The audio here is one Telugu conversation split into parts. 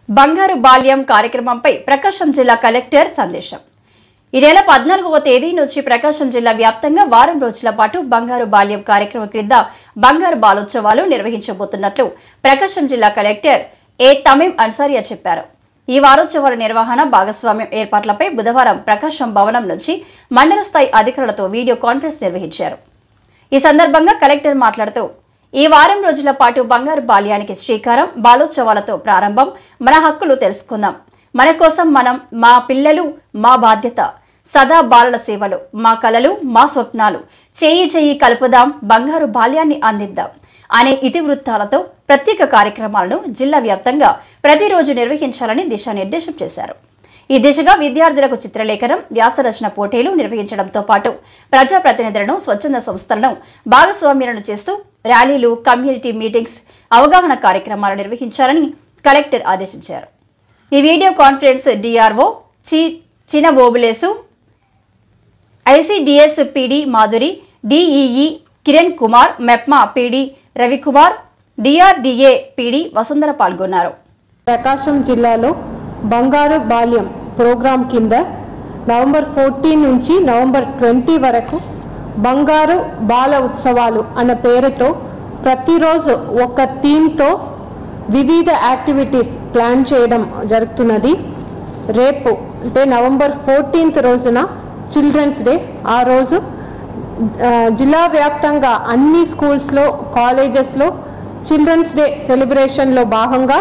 బంగారు బాల్యం కార్యక్రమంపై ప్రకాశం జిల్లా కలెక్టర్ సందేశం. ఈ నెల 14వ తేదీ నుంచి ప్రకాశం జిల్లా వ్యాప్తంగా వారం రోజుల పాటు బంగారు బాల్యం కార్యక్రమం క్రింద బంగారు బాలోత్సవాలు నిర్వహించబోతున్నట్లు ప్రకాశం జిల్లా కలెక్టర్ ఏ తమీం అన్సారియా చెప్పారు. ఈ వారోత్సవాల నిర్వహణ భాగస్వామ్యం ఏర్పాట్లపై బుధవారం ప్రకాశం భవనం నుంచి మండల స్థాయి అధికారులతో వీడియో కాన్ఫరెన్స్ నిర్వహించారు. ఈ సందర్భంగా కలెక్టర్ మాట్లాడుతూ ఈ వారం రోజుల పాటు బంగారు బాల్యానికి శ్రీకారం, బాలోత్సవాలతో ప్రారంభం. మన హక్కులు తెలుసుకుందాం, మన కోసం మనం, మా పిల్లలు మా బాధ్యత, సదా బాలల సేవలు, మా కలలు మా స్వప్నాలు, చేయి చేయి కలుపుదాం, బంగారు బాల్యాన్ని అందిద్దాం అనే ఇతివృత్తాలతో ప్రత్యేక కార్యక్రమాలను జిల్లా వ్యాప్తంగా ప్రతిరోజు నిర్వహించాలని దిశానిర్దేశం చేశారు. ఈ దిశగా విద్యార్థులకు చిత్రలేఖనం, వ్యాసరచన పోటీలు నిర్వహించడంతో పాటు ప్రజాప్రతినిధులను, స్వచ్ఛంద సంస్థలను భాగస్వామ్యాలను చేస్తూ ర్యాలీలు, కమ్యూనిటీ మీటింగ్స్, అవగాహన కార్యక్రమాలు నిర్వహించాలని కలెక్టర్ ఆదేశించారు. ఈ video conference DRO Chinavobulesu, ICDS PD Madhuri, DEE Kiran Kumar, MEPMA PD Ravikumar, DRDA PD Vasundhara పాల్గొన్నారు. ప్రకాశం జిల్లాలో బంగారు బాల్యం ప్రోగ్రాం కింద నవంబర్ 14 నుంచి నవంబర్ 20 వరకు బంగారు బాల ఉత్సవాలు అన్న పేరుతో ప్రతిరోజు ఒక థీమ్తో వివిధ యాక్టివిటీస్ ప్లాన్ చేయడం జరుగుతున్నది. రేపు అంటే నవంబర్ 14th రోజున చిల్డ్రన్స్ డే. ఆ రోజు జిల్లా వ్యాప్తంగా అన్ని స్కూల్స్లో, కాలేజెస్లో చిల్డ్రన్స్ డే సెలబ్రేషన్లో భాగంగా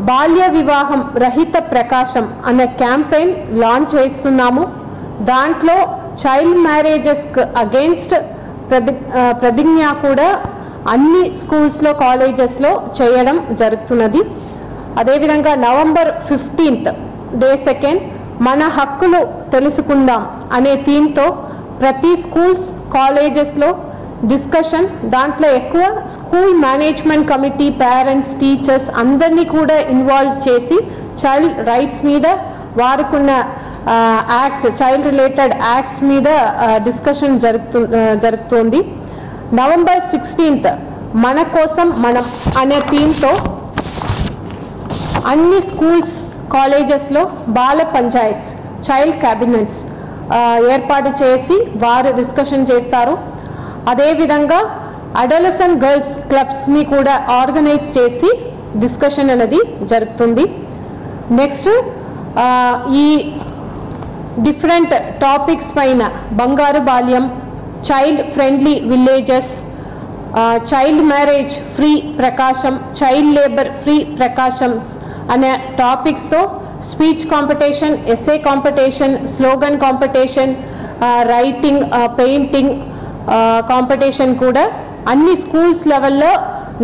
బాల్య వివాహం రహిత ప్రకాశం అనే క్యాంపెయిన్ లాంచ్ చేస్తున్నాము. దాంట్లో చైల్డ్ మ్యారేజెస్కి అగెయిన్స్ట్ ప్రతిజ్ఞ కూడా అన్ని స్కూల్స్లో, కాలేజెస్లో చేయడం జరుగుతున్నది. అదేవిధంగా నవంబర్ 15th డే 2 మన హక్కులు తెలుసుకుందాం అనే థీమ్తో ప్రతి స్కూల్స్, కాలేజెస్లో డిస్కషన్. దాంట్లో ఎక్కువ school management committee, parents, teachers అందరినీ కూడా ఇన్వాల్వ్ చేసి చైల్డ్ రైట్స్ మీద, వారికున్న యాక్ట్స్, చైల్డ్ రిలేటెడ్ యాక్ట్స్ మీద డిస్కషన్ జరుగుతుంది. నవంబర్ 16th మన కోసం మనం అనే థీమ్తో అన్ని స్కూల్స్, కాలేజెస్లో బాల పంచాయత్స్, చైల్డ్ క్యాబినెట్స్ ఏర్పాటు చేసి వారు డిస్కషన్ చేస్తారు. అదేవిధంగా అడోలసెంట్ గర్ల్స్ క్లబ్స్ని కూడా ఆర్గనైజ్ చేసి డిస్కషన్ అనేది జరుగుతుంది. నెక్స్ట్ ఈ డిఫరెంట్ టాపిక్స్ పైన Bangaru Balyam, child friendly villages, child marriage free Prakasam, child labour free Prakasam అనే టాపిక్స్తో speech competition, essay competition, slogan competition, writing, painting competition కూడా అన్ని స్కూల్స్ లెవెల్లో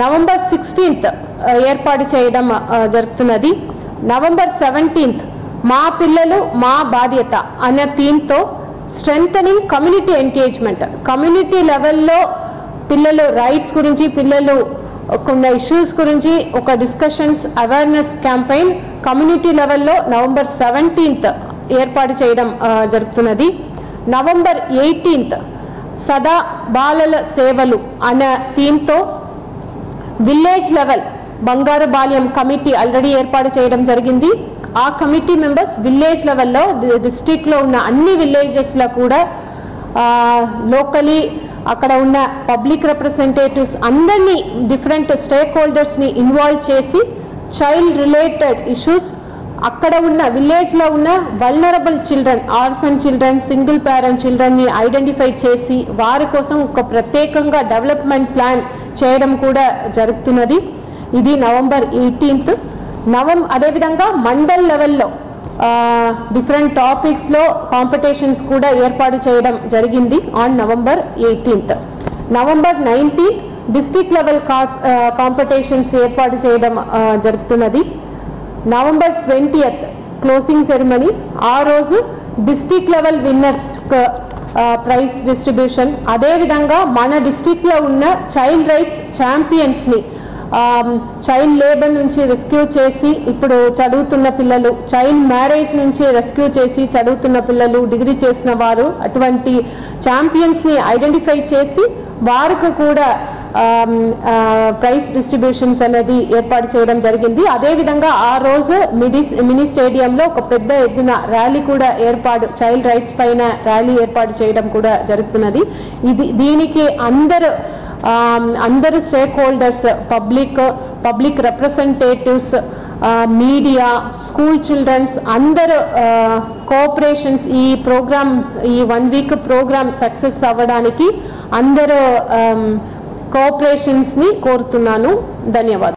నవంబర్ 16th ఏర్పాటు చేయడం జరుగుతున్నది. నవంబర్ 17th మా పిల్లలు మా బాధ్యత అనే థీమ్తో స్ట్రెంథనింగ్ కమ్యూనిటీ ఎంగేజ్మెంట్, కమ్యూనిటీ లెవెల్లో పిల్లలు రైట్స్ గురించి, పిల్లలు ఉన్న ఇష్యూస్ గురించి ఒక డిస్కషన్స్, అవేర్నెస్ క్యాంపెయిన్ కమ్యూనిటీ లెవెల్లో నవంబర్ 17th ఏర్పాటు చేయడం జరుగుతున్నది. నవంబర్ 18th సదా బాలల సేవలు అనే థీమ్తో విలేజ్ లెవెల్ బంగారు బాల్యం కమిటీ ఆల్రెడీ ఏర్పాటు చేయడం జరిగింది. ఆ కమిటీ మెంబర్స్ విలేజ్ లెవెల్లో, డిస్ట్రిక్ట్లో ఉన్న అన్ని విలేజెస్లో కూడా లోకలీ అక్కడ ఉన్న పబ్లిక్ రిప్రజెంటేటివ్స్ అందరినీ, డిఫరెంట్ స్టేక్ హోల్డర్స్ని ఇన్వాల్వ్ చేసి చైల్డ్ రిలేటెడ్ ఇష్యూస్, అక్కడ ఉన్న విలేజ్లో ఉన్న vulnerable children, orphan children, single parent చిల్డ్రన్ని ఐడెంటిఫై చేసి వారి కోసం ఒక ప్రత్యేకంగా డెవలప్మెంట్ ప్లాన్ చేయడం కూడా జరుగుతున్నది. ఇది నవంబర్ 18th. అదేవిధంగా మండల్ లెవెల్లో డిఫరెంట్ టాపిక్స్లో కాంపిటీషన్స్ కూడా ఏర్పాటు చేయడం జరిగింది on November 18th. November 19th district level competitions ఏర్పాటు చేయడం జరుగుతున్నది. November 20th closing ceremony. ఆ రోజు district level winners prize distribution. అదేవిధంగా మన డిస్ట్రిక్ట్లో ఉన్న చైల్డ్ రైట్స్ ఛాంపియన్స్ని, చైల్డ్ లేబర్ నుంచి రెస్క్యూ చేసి ఇప్పుడు చదువుతున్న పిల్లలు, చైల్డ్ మ్యారేజ్ నుంచి రెస్క్యూ చేసి చదువుతున్న పిల్లలు, డిగ్రీ చేసిన వారు, అటువంటి ఛాంపియన్స్ని ఐడెంటిఫై చేసి వారికి కూడా ప్రైజ్ డిస్ట్రిబ్యూషన్స్ అనేది ఏర్పాటు చేయడం జరిగింది. అదేవిధంగా ఆ రోజు మినీ స్టేడియంలో ఒక పెద్ద ఎత్తున ర్యాలీ కూడా చైల్డ్ రైట్స్ పైన ర్యాలీ ఏర్పాటు చేయడం కూడా జరుగుతున్నది. దీనికి అందరు stakeholders, public representatives, media, school childrens అందరు కోఆపరేషన్స్ ఈ 1 వీక్ ప్రోగ్రామ్ సక్సెస్ అవ్వడానికి అందరు కోఆపరేషన్స్ ని కోరుతున్నాను. ధన్యవాదాలు.